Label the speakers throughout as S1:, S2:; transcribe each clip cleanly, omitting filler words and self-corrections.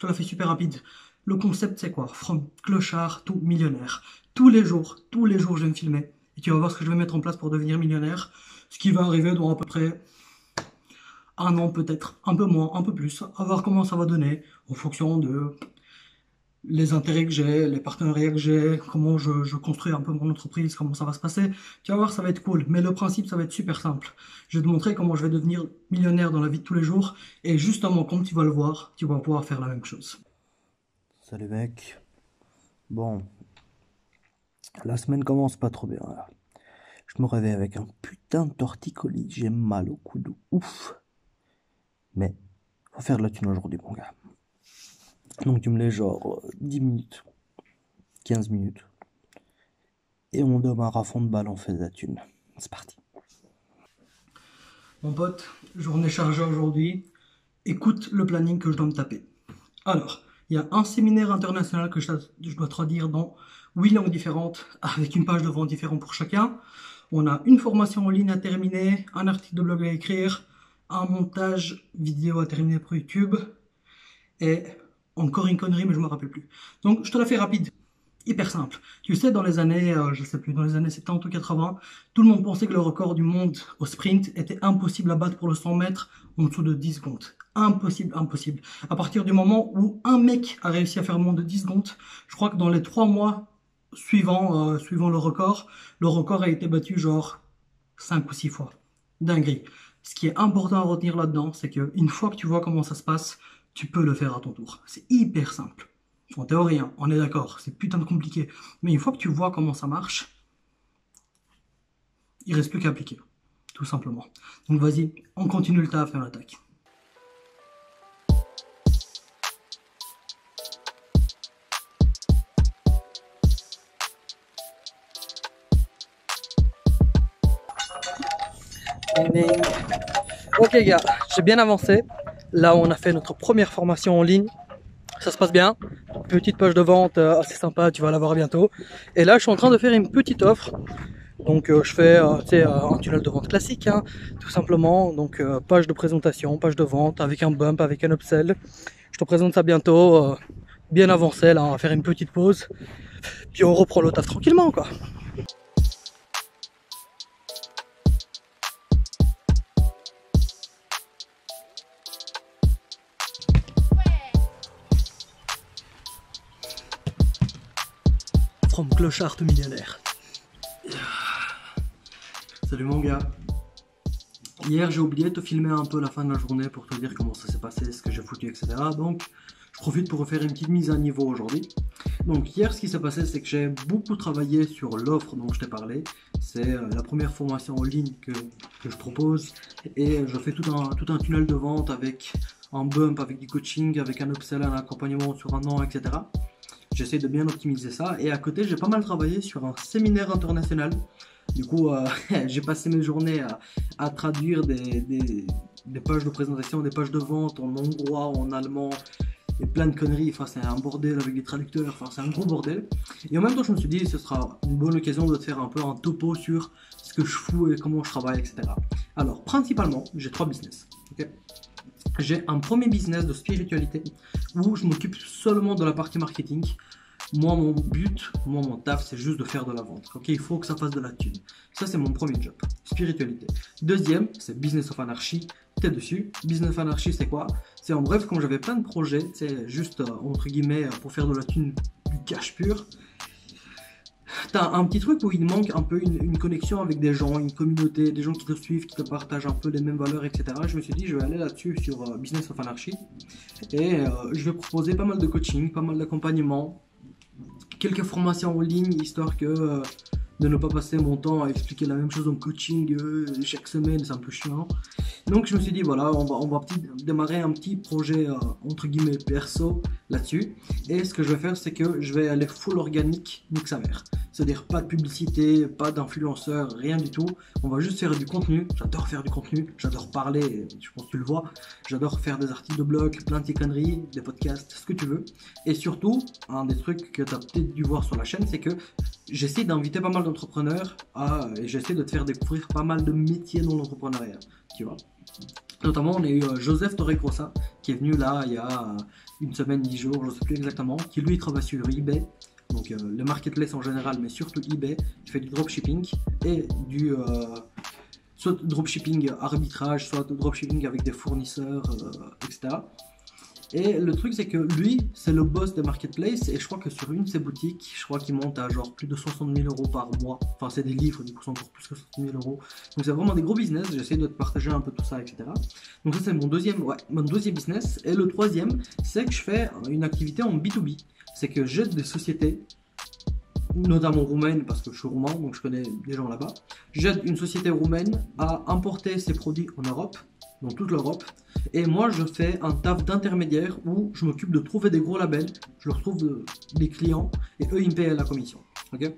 S1: te la fais super rapide. Le concept, c'est quoi? From clochard to millionnaire. Tous les jours, je vais me filmer. Et tu vas voir ce que je vais mettre en place pour devenir millionnaire. Ce qui va arriver dans à peu près un an, peut-être, un peu moins, un peu plus. À voir comment ça va donner, en fonction de les intérêts que j'ai, les partenariats que j'ai, comment je construis un peu mon entreprise, comment ça va se passer. Tu vas voir, ça va être cool. Mais le principe, ça va être super simple. Je vais te montrer comment je vais devenir millionnaire dans la vie de tous les jours. Et justement, comme tu vas le voir, tu vas pouvoir faire la même chose.
S2: Salut mec. Bon, la semaine commence pas trop bien là. Je me réveille avec un putain de torticolis. J'ai mal au coude. Ouf. Mais, faut faire de la thune aujourd'hui, mon gars. Donc tu me laisses genre 10 minutes, 15 minutes. Et on démarre à fond de balle, on fait de la thune. C'est parti.
S1: Mon pote, journée chargée aujourd'hui. Écoute le planning que je dois me taper. Alors, il y a un séminaire international que je dois traduire dans 8 langues différentes, avec une page de vente différente pour chacun. On a une formation en ligne à terminer, un article de blog à écrire, un montage vidéo à terminer pour YouTube, et encore une connerie, mais je me rappelle plus. Donc, je te la fais rapide. Hyper simple. Tu sais, dans les années, je sais plus, dans les années 70 ou 80, tout le monde pensait que le record du monde au sprint était impossible à battre pour le 100 mètres en dessous de 10 secondes. Impossible, impossible. À partir du moment où un mec a réussi à faire moins de 10 secondes, je crois que dans les 3 mois suivant le record a été battu genre 5 ou 6 fois. Dinguerie. Ce qui est important à retenir là-dedans, c'est qu'une fois que tu vois comment ça se passe, tu peux le faire à ton tour. C'est hyper simple. En théorie, hein, on est d'accord, c'est putain de compliqué. Mais une fois que tu vois comment ça marche, il reste plus qu'à appliquer. Tout simplement. Donc vas-y, on continue le taf et on attaque. Ok gars, j'ai bien avancé. Là on a fait notre première formation en ligne. Ça se passe bien. Petite page de vente assez sympa, tu vas la voir bientôt. Et là je suis en train de faire une petite offre. Donc je fais un tunnel de vente classique, hein, tout simplement. Donc page de présentation, page de vente avec un bump, avec un upsell. Je te présente ça bientôt, bien avancé là, on va faire une petite pause. Puis on reprend le taf tranquillement quoi. From clochard to millionnaire. Salut mon gars. Hier j'ai oublié de te filmer un peu la fin de la journée pour te dire comment ça s'est passé, ce que j'ai foutu, etc. Donc je profite pour refaire une petite mise à niveau aujourd'hui. Donc hier ce qui s'est passé c'est que j'ai beaucoup travaillé sur l'offre dont je t'ai parlé. C'est la première formation en ligne que je propose. Et je fais tout un tunnel de vente avec un bump, avec du coaching, avec un upsell, un accompagnement sur un an, etc. J'essaie de bien optimiser ça. Et à côté, j'ai pas mal travaillé sur un séminaire international. Du coup, j'ai passé mes journées à traduire des pages de présentation, des pages de vente en hongrois, en allemand, et plein de conneries. Enfin, c'est un bordel avec des traducteurs. Enfin, c'est un gros bordel. Et en même temps, je me suis dit, ce sera une bonne occasion de te faire un peu un topo sur ce que je fous et comment je travaille, etc. Alors, principalement, j'ai 3 business. Okay, j'ai un premier business de spiritualité où je m'occupe seulement de la partie marketing. Moi, mon but, mon taf, c'est juste de faire de la vente. Ok, il faut que ça fasse de la thune. Ça, c'est mon premier job. Spiritualité. Deuxième, c'est Business of Anarchy. T'es dessus. Business of Anarchy, c'est quoi? C'est en bref, comme j'avais plein de projets, c'est juste, entre guillemets, pour faire de la thune, du cash pur. T'as un petit truc où il manque un peu une connexion avec des gens, une communauté, des gens qui te suivent, qui te partagent un peu les mêmes valeurs, etc. Je me suis dit, je vais aller là-dessus sur Business of Anarchy. Et je vais proposer pas mal de coaching, pas mal d'accompagnement, quelques formations en ligne, histoire que de ne pas passer mon temps à expliquer la même chose en coaching chaque semaine, c'est un peu chiant. Donc je me suis dit voilà, on va démarrer un petit projet entre guillemets perso là-dessus. Et ce que je vais faire, c'est que je vais aller full organique, nique sa mère. C'est-à-dire pas de publicité, pas d'influenceur, rien du tout. On va juste faire du contenu. J'adore faire du contenu, j'adore parler, je pense que tu le vois. J'adore faire des articles de blog, plein de conneries, des podcasts, ce que tu veux. Et surtout, un des trucs que tu as peut-être dû voir sur la chaîne, c'est que j'essaie d'inviter pas mal d'entrepreneurs et j'essaie de te faire découvrir pas mal de métiers dans l'entrepreneuriat, tu vois. Notamment, on a eu Joseph Torregrossa qui est venu là il une semaine, 10 jours, je ne sais plus exactement, qui lui travaille sur eBay, donc le marketplace en général, mais surtout eBay, qui fait du dropshipping et du soit dropshipping arbitrage, soit dropshipping avec des fournisseurs, etc. Et le truc, c'est que lui, c'est le boss des marketplaces, et je crois que sur une de ses boutiques, je crois qu'il monte à genre plus de 60 000 euros par mois. Enfin, c'est des livres, du coup, c'est encore plus que 60 000 euros. Donc, c'est vraiment des gros business. J'essaie de te partager un peu tout ça, etc. Donc, ça, c'est mon deuxième business. Et le troisième, c'est que je fais une activité en B2B. C'est que j'aide des sociétés, notamment roumaines, parce que je suis roumain, donc je connais des gens là-bas. J'aide une société roumaine à importer ses produits en Europe, dans toute l'Europe. Et moi, je fais un taf d'intermédiaire où je m'occupe de trouver des gros labels, je leur trouve des clients et eux, ils me payent la commission. Ok,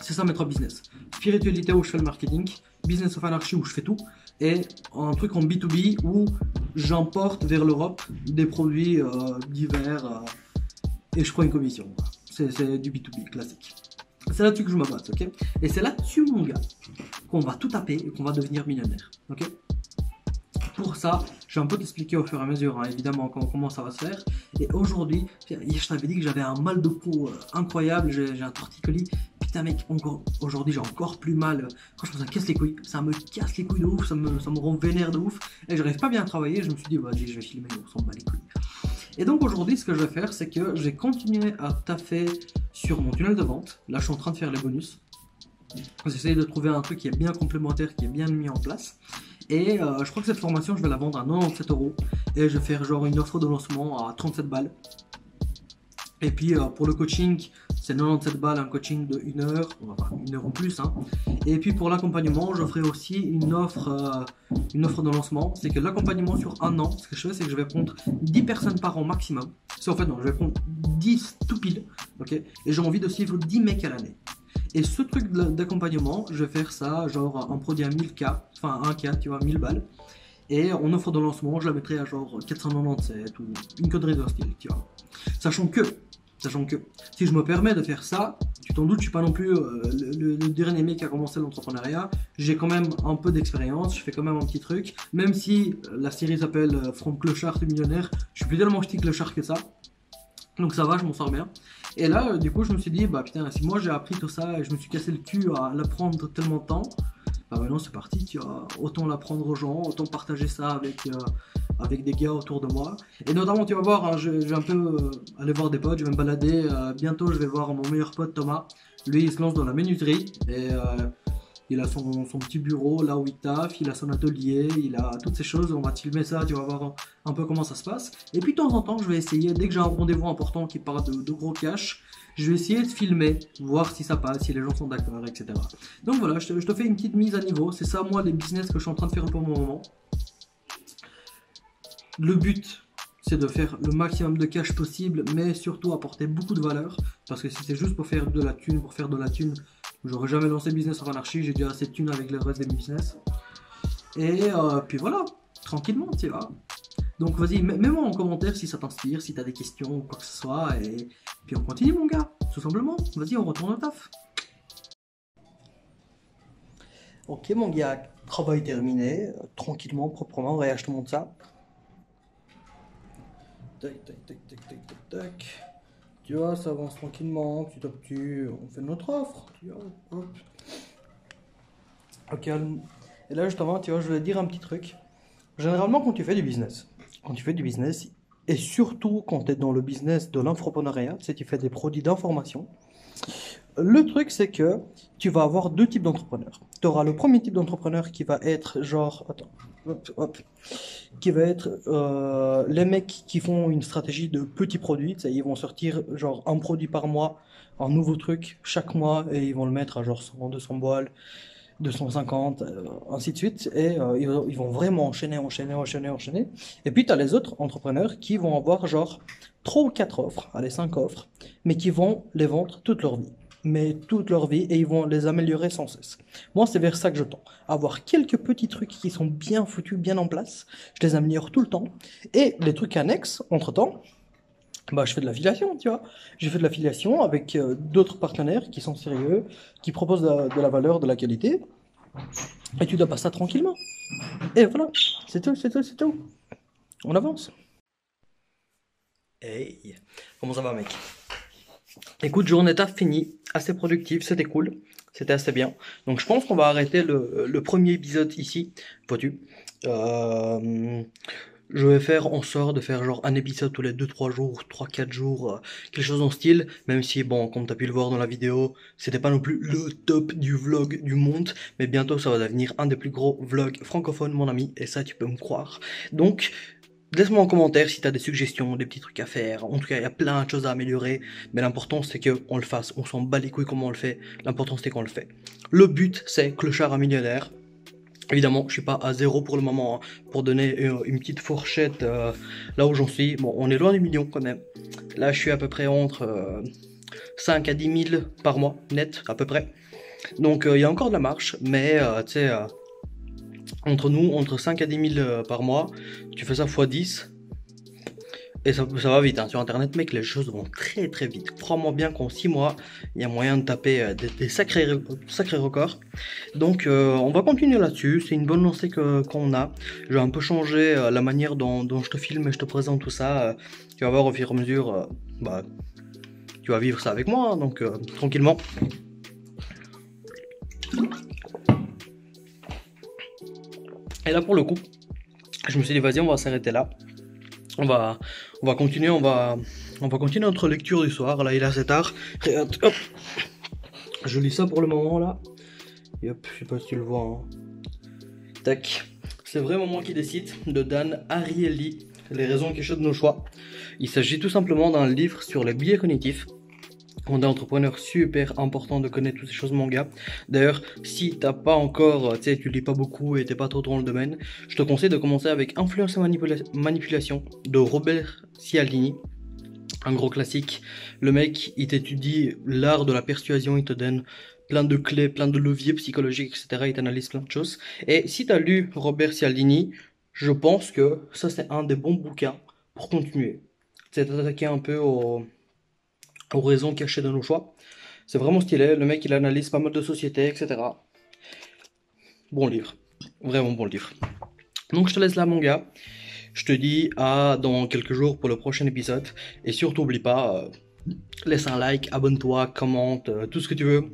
S1: c'est ça mes trois business. Spiritualité où je fais le marketing, Business of Anarchy où je fais tout, et un truc en B2B où j'emporte vers l'Europe des produits divers et je prends une commission. C'est du B2B classique. C'est là-dessus que je me base, ok? Et c'est là-dessus, mon gars, qu'on va tout taper et qu'on va devenir millionnaire, ok? Pour ça, je vais un peu t'expliquer au fur et à mesure, hein, évidemment, comment ça va se faire. Et aujourd'hui, je t'avais dit que j'avais un mal de cou incroyable, j'ai un torticolis. Putain mec, aujourd'hui j'ai encore plus mal. Franchement, ça casse les couilles, ça me casse les couilles de ouf, ça me rend vénère de ouf. Et j'arrive pas bien à travailler, je me suis dit, vas-y, je vais filmer, on s'en bat les couilles. Et donc aujourd'hui, ce que je vais faire, c'est que je vais continuer à taffer sur mon tunnel de vente. Là, je suis en train de faire les bonus. J'essaie de trouver un truc qui est bien complémentaire, qui est bien mis en place. Et je crois que cette formation, je vais la vendre à 97 euros. Et je vais faire genre une offre de lancement à 37 balles. Et puis pour le coaching, c'est 97 balles, un coaching de 1 heure, enfin 1 heure ou plus. Hein. Et puis pour l'accompagnement, je ferai aussi une offre de lancement. C'est que l'accompagnement sur un an, ce que je fais, c'est que je vais prendre 10 personnes par an maximum. En fait, non, je vais prendre 10 tout pile. Okay, et j'ai envie de suivre 10 mecs à l'année. Et ce truc d'accompagnement, je vais faire ça, genre un produit à 1000K, enfin 1K, tu vois, 1000 balles. Et en offre de lancement, je la mettrai à genre 497 ou une connerie de style, tu vois. Sachant que, si je me permets de faire ça, tu t'en doutes, je suis pas non plus le dernier mec qui a commencé l'entrepreneuriat. J'ai quand même un peu d'expérience, je fais quand même un petit truc. Même si la série s'appelle From Clochard to Millionnaire, je suis plus tellement petit clochard que ça. Donc ça va, je m'en sors bien. Et là, du coup, je me suis dit, bah putain, si moi j'ai appris tout ça et je me suis cassé le cul à l'apprendre tellement de temps, bah maintenant c'est parti, tu vois, autant l'apprendre aux gens, autant partager ça avec des gars autour de moi. Et notamment, tu vas voir, hein, je vais un peu aller voir des potes, je vais me balader. Bientôt, je vais voir mon meilleur pote Thomas. Lui, il se lance dans la menuiserie et il a son petit bureau là où il taffe, il a son atelier, il a toutes ces choses. On va te filmer ça, tu vas voir un peu comment ça se passe. Et puis de temps en temps, je vais essayer, dès que j'ai un rendez-vous important qui parle de gros cash, je vais essayer de filmer, voir si ça passe, si les gens sont d'accord, etc. Donc voilà, je te fais une petite mise à niveau. C'est ça, moi, les business que je suis en train de faire pour le moment. Le but, c'est de faire le maximum de cash possible, mais surtout apporter beaucoup de valeur. Parce que si c'est juste pour faire de la thune, j'aurais jamais lancé Business of Anarchy, j'ai déjà assez de thunes avec le reste des business. Et puis voilà, tranquillement, tu vois. Donc vas-y, mets-moi en commentaire si ça t'inspire, si t'as des questions ou quoi que ce soit. Et puis on continue, mon gars, tout simplement. Vas-y, on retourne au taf. Ok, mon gars, travail terminé. Tranquillement, proprement. Regarde, je te montre ça. Tac, tac, tac, tac, tac, tac, tac. Tu vois, ça avance tranquillement, petit à petit, on fait notre offre, tu vois, hop. Ok, et là justement, tu vois, je vais te dire un petit truc. Généralement, quand tu fais du business, et surtout quand tu es dans le business de l'infopreneuriat, tu sais, tu fais des produits d'information, le truc, c'est que tu vas avoir deux types d'entrepreneurs. Tu auras le premier type d'entrepreneur qui va être genre, attends, qui va être les mecs qui font une stratégie de petits produits. Ils vont sortir genre un produit par mois, un nouveau truc chaque mois, et ils vont le mettre à genre 100, 200 balles, 250, ainsi de suite. Et ils vont vraiment enchaîner. Et puis tu as les autres entrepreneurs qui vont avoir genre 3 ou 4 offres, allez 5 offres, mais qui vont les vendre toute leur vie. Et ils vont les améliorer sans cesse. Moi, c'est vers ça que je tends. Avoir quelques petits trucs qui sont bien foutus, bien en place. Je les améliore tout le temps. Et les trucs annexes, entre-temps, bah, je fais de l'affiliation, tu vois. J'ai fait de l'affiliation avec d'autres partenaires qui sont sérieux, qui proposent de la valeur, de la qualité. Et tu dois passer ça tranquillement. Et voilà, c'est tout. On avance. Hey, comment ça va mec? Écoute, journée taf finie, assez productive, c'était cool, c'était assez bien. Donc je pense qu'on va arrêter le premier épisode ici, vois-tu. Euh, je vais faire en sorte de faire genre un épisode tous les 2-3 jours, 3-4 jours, quelque chose en style, même si bon, comme tu as pu le voir dans la vidéo, c'était pas non plus le top du vlog du monde, mais bientôt ça va devenir un des plus gros vlogs francophones mon ami, et ça tu peux me croire. Donc laisse-moi en commentaire si tu as des suggestions, des petits trucs à faire. En tout cas, il y a plein de choses à améliorer. Mais l'important, c'est qu'on le fasse. On s'en bat les couilles comment on le fait. L'important, c'est qu'on le fait. Le but, c'est clochard à millionnaire. Évidemment, je suis pas à zéro pour le moment. Hein. Pour donner une petite fourchette là où j'en suis. Bon, on est loin des millions quand même. Là, je suis à peu près entre 5 à 10 000 par mois, net, à peu près. Donc, il y a encore de la marche. Mais, tu sais... entre nous, entre 5 à 10 000 par mois, tu fais ça x 10, et ça va vite, hein. Sur internet mec, les choses vont très très vite. Crois-moi bien qu'en 6 mois, il y a moyen de taper des sacrés records. Donc on va continuer là-dessus, c'est une bonne lancée qu'on a. Je vais un peu changer la manière dont je te filme et je te présente tout ça. Tu vas voir au fur et à mesure, bah, tu vas vivre ça avec moi, hein, donc tranquillement. Et là pour le coup, je me suis dit vas-y on va s'arrêter là. On va continuer, on va continuer notre lecture du soir. Là il est assez tard. Regarde, hop. Je lis ça pour le moment là. Et hop, je sais pas si tu le vois. Hein. Tac. C'est vraiment moi qui décide, de Dan Ariely. Les raisons qui choisissent nos choix. Il s'agit tout simplement d'un livre sur les biais cognitifs. On est entrepreneur, super important de connaître toutes ces choses manga. D'ailleurs, si t'as pas encore, tu sais, tu lis pas beaucoup et t'es pas trop dans le domaine, je te conseille de commencer avec Influence et Manipulation de Robert Cialdini. Un gros classique. Le mec, il t'étudie l'art de la persuasion, il te donne plein de clés, plein de leviers psychologiques, etc. Il t'analyse plein de choses. Et si t'as lu Robert Cialdini, je pense que ça c'est un des bons bouquins pour continuer. C'est attaquer un peu aux raisons cachées de nos choix. C'est vraiment stylé, le mec il analyse pas mal de sociétés, etc. Bon livre, vraiment bon livre. Donc je te laisse là mon gars, je te dis à dans quelques jours pour le prochain épisode. Et surtout n'oublie pas, laisse un like, abonne-toi, commente, tout ce que tu veux.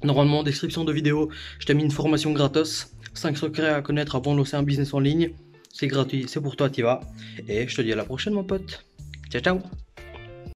S1: Normalement en description de vidéo, je t'ai mis une formation gratos, 5 secrets à connaître avant de lancer un business en ligne. C'est gratuit, c'est pour toi, t'y vas. Et je te dis à la prochaine mon pote. Ciao ciao.